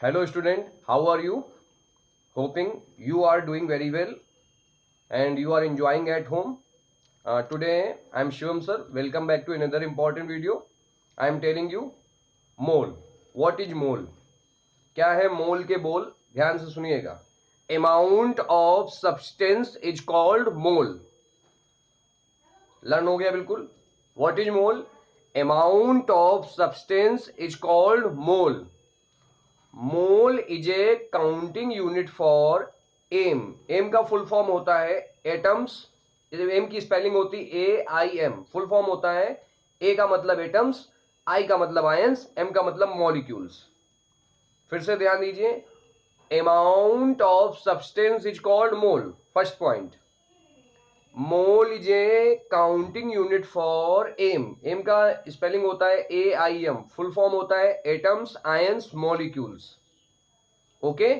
Hello student, how are you? Hoping you are doing very well and you are enjoying at home. Today I am Shivam sir. Welcome back to another important video. I am telling you mole. What is mole? क्या है मोल के बोल? ध्यान से सुनिएगा. Amount of substance is called mole. Learn हो गया बिल्कुल. What is mole? Amount of substance is called mole. Mole is a counting unit for M. M का फुल फॉर्म होता है एटम्स. एम की स्पेलिंग होती है AIM. फुल फॉर्म होता है ए का मतलब एटम्स, आई का मतलब आयंस, एम का मतलब मॉलिक्यूल्स. फिर से ध्यान दीजिए. Amount of substance is called mole. First point. Mole is a counting unit for M. M का स्पेलिंग होता है AIM. फुल फॉर्म होता है atoms, ions, molecules. Okay.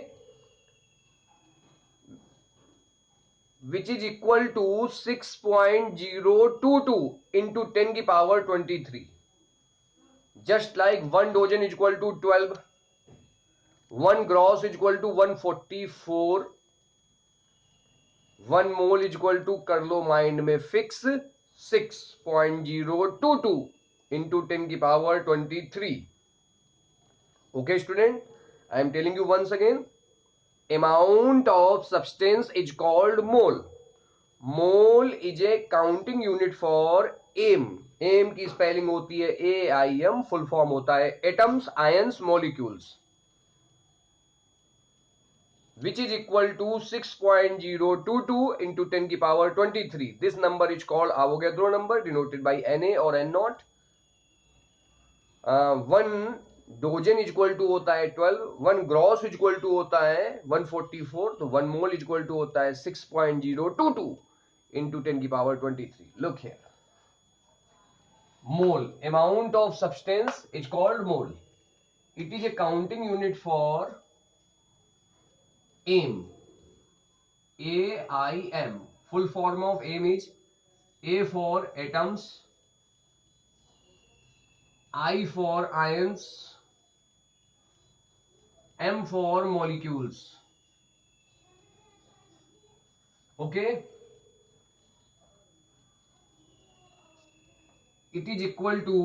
Which is equal to 6.022 into 10 की power 23. Just like 1 dozen is equal to 12, 1 gross is equal to 144, 1 mole is equal to, कर लो mind में fix, 6.022 into 10 की power 23. Okay student, I am telling you once again. Amount of substance is called mole. Mole is a counting unit for AIM. AIM की spelling होती है AIM. Full form होता है atoms, ions, molecules. Which is equal to 6.022 into 10 की power 23. This number is called Avogadro number, denoted by Na or N0. 1 dozen is equal to होता है 12, 1 gross is equal to होता है 144, तो 1 mole is equal to होता है 6.022 into 10 की power 23. Look here. Mole, amount of substance is called mole. It is a counting unit for M. AIM. Full form of M is A for atoms, I for ions, M for molecules. Okay. It is equal to,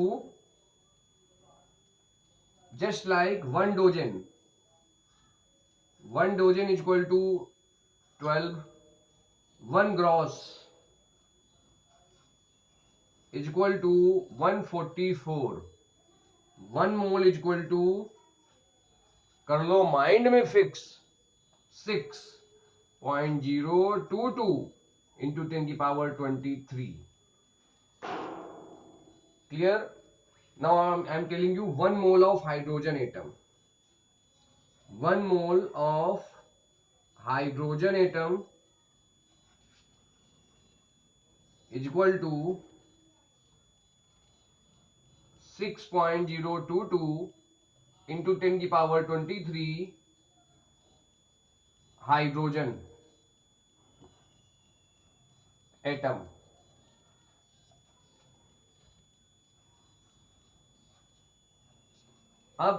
just like 1 dozen. 1 dozen is equal to 12. 1 gross is equal to 144. 1 mole is equal to, कर लो mind में fix, 6.022 into 10 की power 23. Clear? Now I am telling you 1 mole of hydrogen atom. 1 mole of hydrogen atom is equal to 6.022 into 10 की power 23 hydrogen atom. अब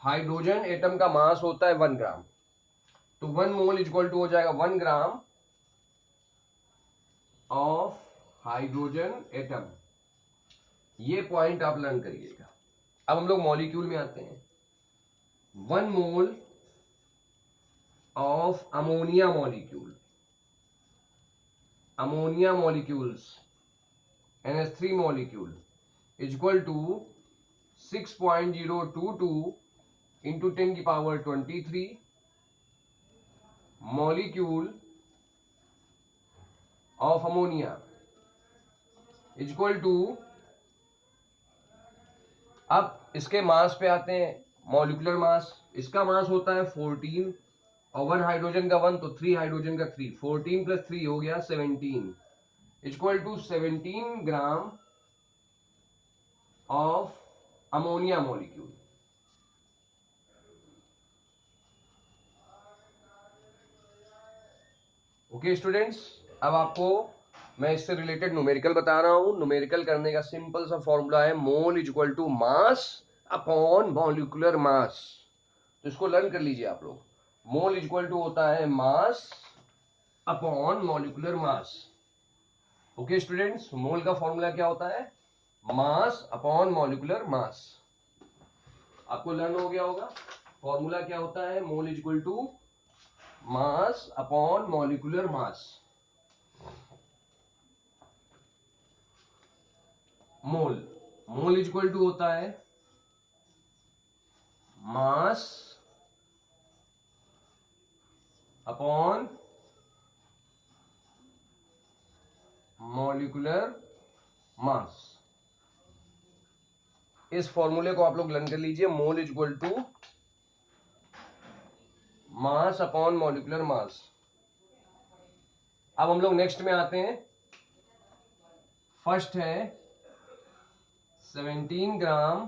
hydrogen atom का mass होता है 1 ग्राम, तो 1 मोल इज इक्वल टू हो जाएगा 1 gram of hydrogen atom. ये point आप लर्न करिएगा. अब हम लोग मॉलिक्यूल में आते हैं. 1 mole of ammonia molecule, ammonia molecules, NH3 molecule is equal to 6.022 into 10 की power 23 molecule of ammonia is equal to. अब इसके मास पे आते हैं. मॉलिक्यूलर मास, इसका मास होता है 14 और 1 हाइड्रोजन का 1, तो 3 हाइड्रोजन का 3, 14 प्लस 3 हो गया 17 equal to 17 gram of ammonia molecule. Okay students, अब आपको मैं इससे रिलेटेड न्यूमेरिकल बता रहा हूं. न्यूमेरिकल करने का सिंपल सा फॉर्मूला है mole is equal to mass upon molecular mass. तो इसको लर्न कर लीजिए आप लोग। मोल इक्वल टू होता है mass upon molecular mass. Okay students, mole का फॉर्मूला क्या होता है? Mass upon molecular mass. आपको लर्न हो गया होगा। फॉर्मूला क्या होता है? Mole equal to mass upon molecular mass. Mole equal to होता है मास अपॉन मॉलिक्यूलर मास। इस फॉर्मूले को आप लोग लर्न कर लीजिए। Mole equal to mass upon molecular mass. अब हम लोग नेक्स्ट में आते हैं। फर्स्ट है 17 ग्राम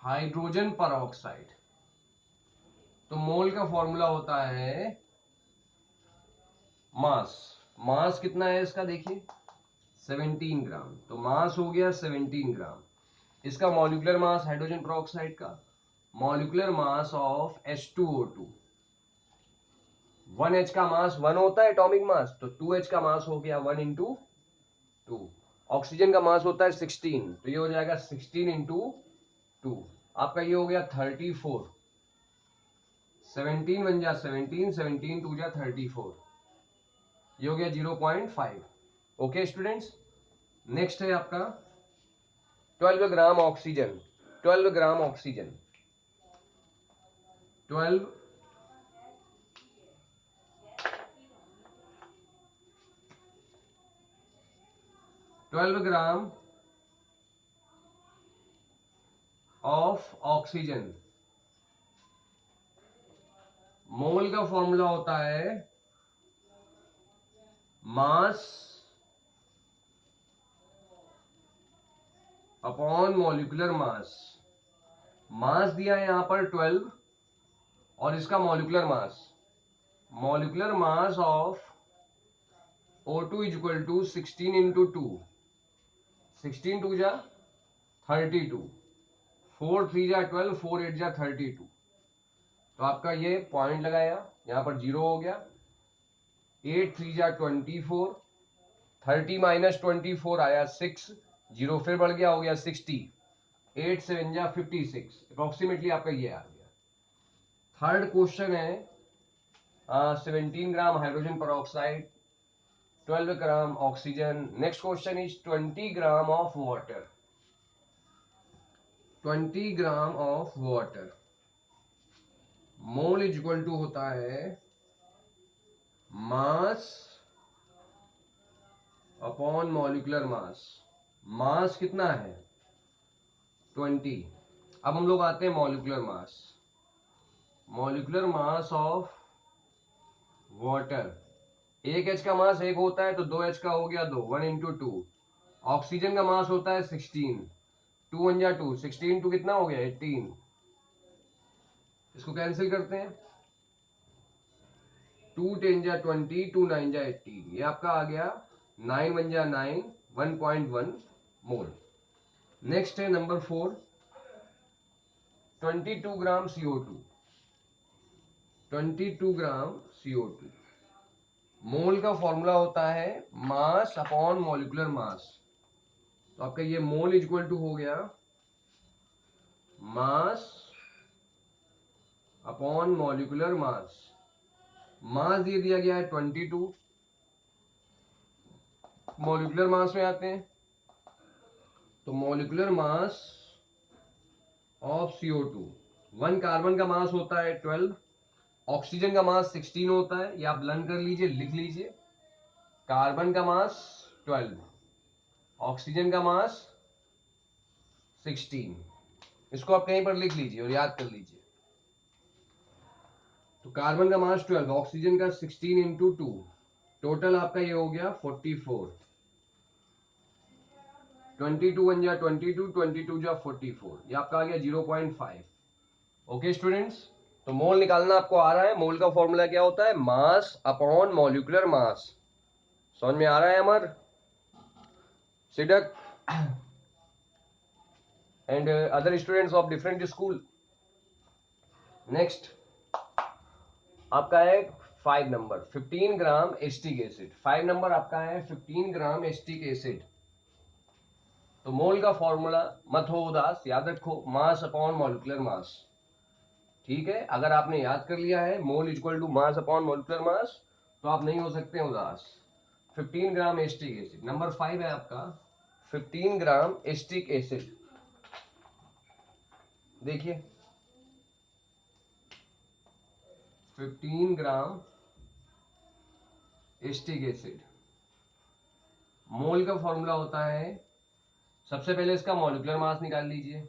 हाइड्रोजन पर ऑक्साइड। तो मोल का फॉर्मूला होता है मास कितना है इसका? देखिए 17 ग्राम, तो मास हो गया 17 ग्राम। इसका मॉलिक्यूलर मास हाइड्रोजन पर ऑक्साइड का molecular mass of H2O2। 1H का मास 1 होता है एटॉमिक मास, तो 2H का मास हो गया 1 इंटू 2। ऑक्सीजन का मास होता है 16, तो ये हो जाएगा 16 इंटू 2। आपका ये हो गया 34। 17 बन जा 17, 17 टू जा 34, ये हो गया 0.5। ओके स्टूडेंट्स, नेक्स्ट है आपका 12 gram oxygen. 12 gram oxygen, 12 gram of oxygen. Mole का फॉर्मूला होता है मास अपॉन मॉलिक्यूलर मास। मास दिया है यहां पर 12 और इसका molecular mass of O2 is equal to 16 into 2। 16 two जा 32, 4 3 जा 12, 4 8 जा 32। तो आपका ये पॉइंट लगाया, यहां पर 0 हो गया। 8 3 जा 24, 30 माइनस 24 आया 6, 0 फिर बढ़ गया, हो गया 60। 8 7 जा 56, अप्रोक्सीमेटली आपका ये आ गया। थर्ड क्वेश्चन है 17 gram hydrogen peroxide, 12 gram oxygen. Next question is 20 gram of water. 20 gram of water. Mole is equal to होता है मास अपॉन मॉलिक्यूलर मास। मास कितना है? 20। अब हम लोग आते हैं molecular mass. Molecular mass of water, एक H का मास 1 होता है, तो 2H का हो गया 2, 1 इंटू 2। ऑक्सीजन का मास होता है 16, 2 1 जा 2, 16 टू कितना हो गया 18। इसको कैंसिल करते हैं, 2 10 जा 20, 2 9 जा 18, ये आपका आ गया 9 1 जा 9, 1.1 मोल। नेक्स्ट है नंबर 4 22 ग्राम CO2। 22 ग्राम CO2। मोल का फॉर्मूला होता है मास अपॉन मॉलिक्यूलर मास। तो आपका ये मोल इक्वल टू हो गया मास अपॉन मॉलिक्यूलर मास। मास दे दिया गया है 22। मॉलिक्यूलर मास में आते हैं, तो molecular mass of CO2, 1 carbon का मास होता है 12, ऑक्सीजन का मास 16 होता है। ये आप लर्न कर लीजिए, लिख लीजिए। कार्बन का मास 12, ऑक्सीजन का मास 16। इसको आप कहीं पर लिख लीजिए और याद कर लीजिए। तो कार्बन का मास 12, ऑक्सीजन का 16 इंटू 2, टोटल आपका ये हो गया 44। 22 1 जा 22, 22 जा 44, ये आपका आ गया 0.5। ओके स्टूडेंट्स, तो मोल निकालना आपको आ रहा है। मोल का फॉर्मूला क्या होता है? Mass upon molecular mass. समझ में आ रहा है अमर, सिडक and other students of different school? Next आपका है 5 number 15 gram acetic acid. 5 number आपका है 15 ग्राम एस्टिक एसिड। तो मोल का फॉर्मूला मत हो उदास, याद रखो मास अपॉन मॉलिक्यूलर मास। ठीक है, अगर आपने याद कर लिया है mole equal to mass upon molecular mass तो आप नहीं हो सकते उदास। 15 ग्राम एस्टिक एसिड नंबर 5 है आपका 15 ग्राम एस्टिक एसिड। देखिए 15 ग्राम एस्टिक एसिड, मोल का फॉर्मूला होता है, सबसे पहले इसका मॉलिक्यूलर मास निकाल लीजिए।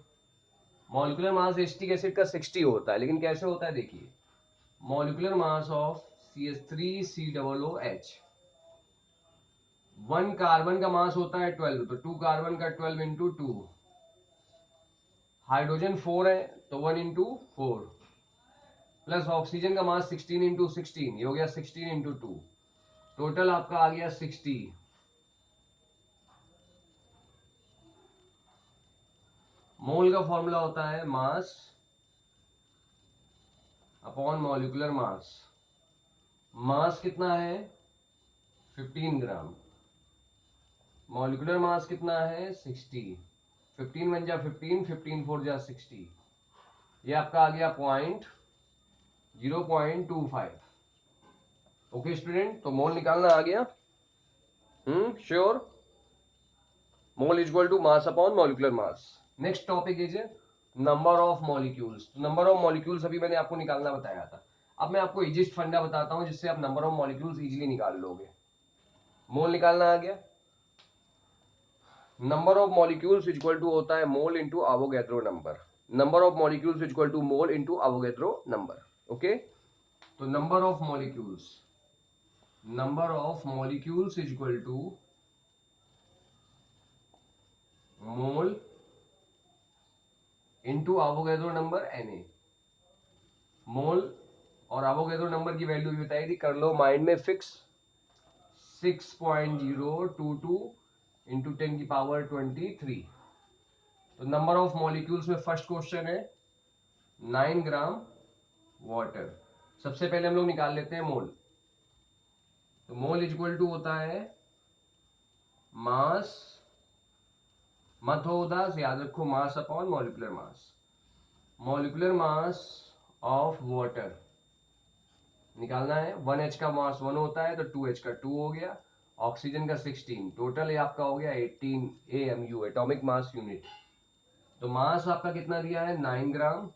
मॉलिक्यूलर मास एस्टिक एसिड का 60 होता है, लेकिन कैसे होता है देखिए, molecular mass of CH3COOH, 1 carbon का मास होता है 12, तो 2 कार्बन का 12 इंटू 2, हाइड्रोजन 4 है तो 1 इंटू 4, प्लस ऑक्सीजन का मास 16 इंटू 16, ये हो गया 16 इंटू 2, टोटल आपका आ गया 60। मोल का फॉर्मूला होता है मास अपॉन मॉलिक्यूलर मास। मास कितना है 15 ग्राम, मॉलिक्यूलर मास कितना है 60, 15 बन जा 15, 15 4 जा 60, ये आपका आ गया 0.25। ओके स्टूडेंट, तो मोल निकालना आ गया, sure. Mole equal to mass upon molecular mass. Next topic is number of molecules. तो नंबर ऑफ मॉलिक्यूल्स अभी मैंने आपको निकालना बताया था, अब मैं आपको इजिस्ट फंडा बताता हूं जिससे आप नंबर ऑफ मॉलिक्यूल्स इजीली निकाल लोगे। मोल निकालना आ गया, number of molecules equal to होता है mole into Avogadro number. Number of molecules equal to mole into Avogadro number. Okay, तो number of molecules equal to mole into Avogadro number Na। Mole और Avogadro number की value भी बताई थी, कर लो माइंड में फिक्स, 6.022 इंटू 10 की पावर 23। तो नंबर ऑफ मॉलिक्यूल्स में फर्स्ट क्वेश्चन है 9 ग्राम वाटर। सबसे पहले हम लोग निकाल लेते हैं मोल। तो मोल इक्वल टू होता है मास, मत हो उदास, याद रखो मास upon molecular mass. Molecular mass of water निकालना है, 1H का मास 1 होता है तो 2H का 2 हो गया, ऑक्सीजन का 16, टोटल ये आपका हो गया 18 AMU, एटॉमिक मास यूनिट। तो मास आपका कितना दिया है 9 ग्राम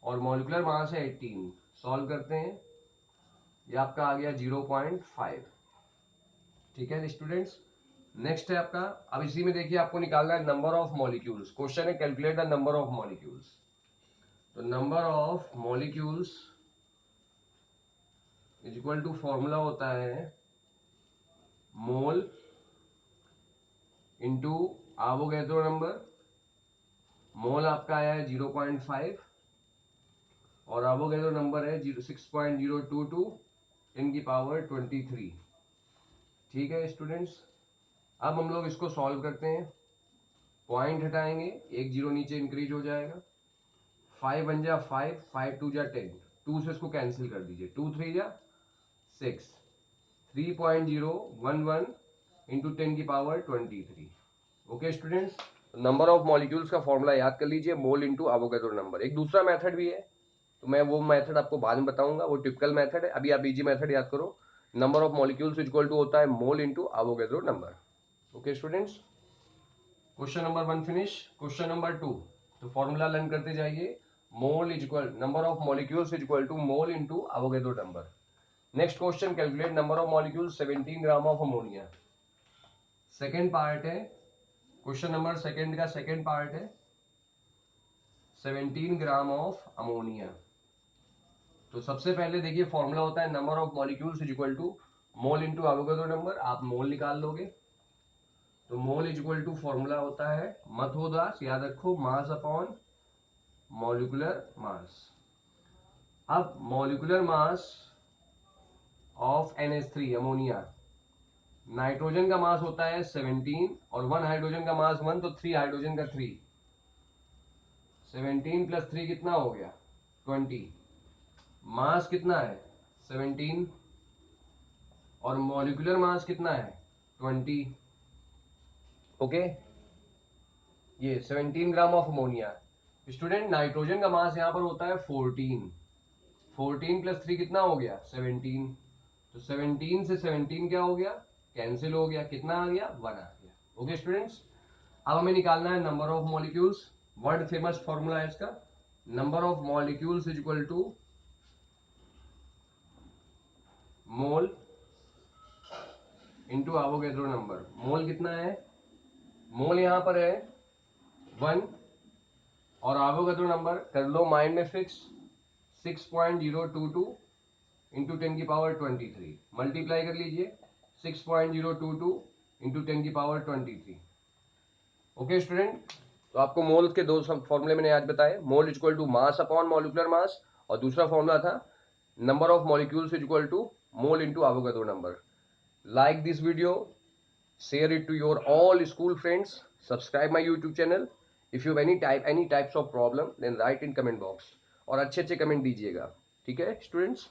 और मॉलिक्यूलर मास है 18, सॉल्व करते हैं, ये आपका आ गया 0.5। ठीक है स्टूडेंट्स, नेक्स्ट है आपका, अब इसी में देखिए आपको निकालना है नंबर ऑफ मॉलिक्यूल्स। क्वेश्चन है calculate the number of molecules. तो number of molecules is equal to formula होता है mole into Avogadro number. Mole आपका आया है 0.5 और एवोगैड्रो नंबर है 6.022 10 की पावर 23। ठीक है स्टूडेंट्स, अब हम लोग इसको सॉल्व करते हैं, पॉइंट हटाएंगे, एक जीरो नीचे इंक्रीज हो जाएगा, 5 बन जा 5, 5 2 जा 10, 2 से इसको कैंसिल कर दीजिए, 2 3 जा 6, 3.011 इंटू 10 की power 23। Okay students, number of molecules का फॉर्मूला याद कर लीजिए, मोल इंटू एवोगैड्रो नंबर। एक दूसरा मेथड भी है, तो मैं वो मेथड आपको बाद में बताऊंगा, वो टिपिकल मेथड है, अभी आप इजी मेथड याद करो। Number of molecules equal to होता है mole into Avogadro number. Okay students, question number 1 finish. Question number 2, तो फॉर्मूला लर्न करते जाइए, mole is equal number of molecules is equal to mole into Avogadro number. Next question, calculate number of molecules 17 gram of ammonia. Second part है, question number second का second part है 17 gram of ammonia. तो सबसे पहले देखिए formula होता है number of molecules is equal to mole into Avogadro number, आप मोल निकाल लोगे। तो mole is equal to formula होता है, मत हो दास, याद रखो मास अपॉन मॉलिक्यूलर मास। अब molecular mass of NH3 ammonia, nitrogen का मास होता है 17 और 1 हाइड्रोजन का मास 1, तो 3 हाइड्रोजन का 3, 17 प्लस 3 कितना हो गया 20, मास कितना है 17 और मॉलिक्यूलर मास कितना है 20। ओके, ये 17 gram of ammonia. Student nitrogen का मास यहां पर होता है 14, 14 प्लस 3 कितना हो गया 17। तो 17 से 17 क्या हो गया कैंसिल हो गया, कितना आ गया 1 आ गया। ओके स्टूडेंट्स, अब हमें निकालना है number of molecules. World famous formula है इसका, number of molecules is equal to mole into Avogadro number. Mole कितना है, मोल यहां पर है 1 और एवोगैड्रो नंबर कर लो माइंड में फिक्स 6.022 इंटू 10 की पावर 23, मल्टीप्लाई कर लीजिए 6.022 इंटू 10 की पावर 23। ओके स्टूडेंट, तो आपको मोल के दो फॉर्मूले मैंने आज बताए, mole equal to mass upon molecular mass और दूसरा फॉर्मूला था number of molecules equal to mole into Avogadro number. Like this video, share it to your all school friends, subscribe my YouTube channel. If you have any types of problem then write in comment box और अच्छे अच्छे comment दीजिएगा, ठीक है students.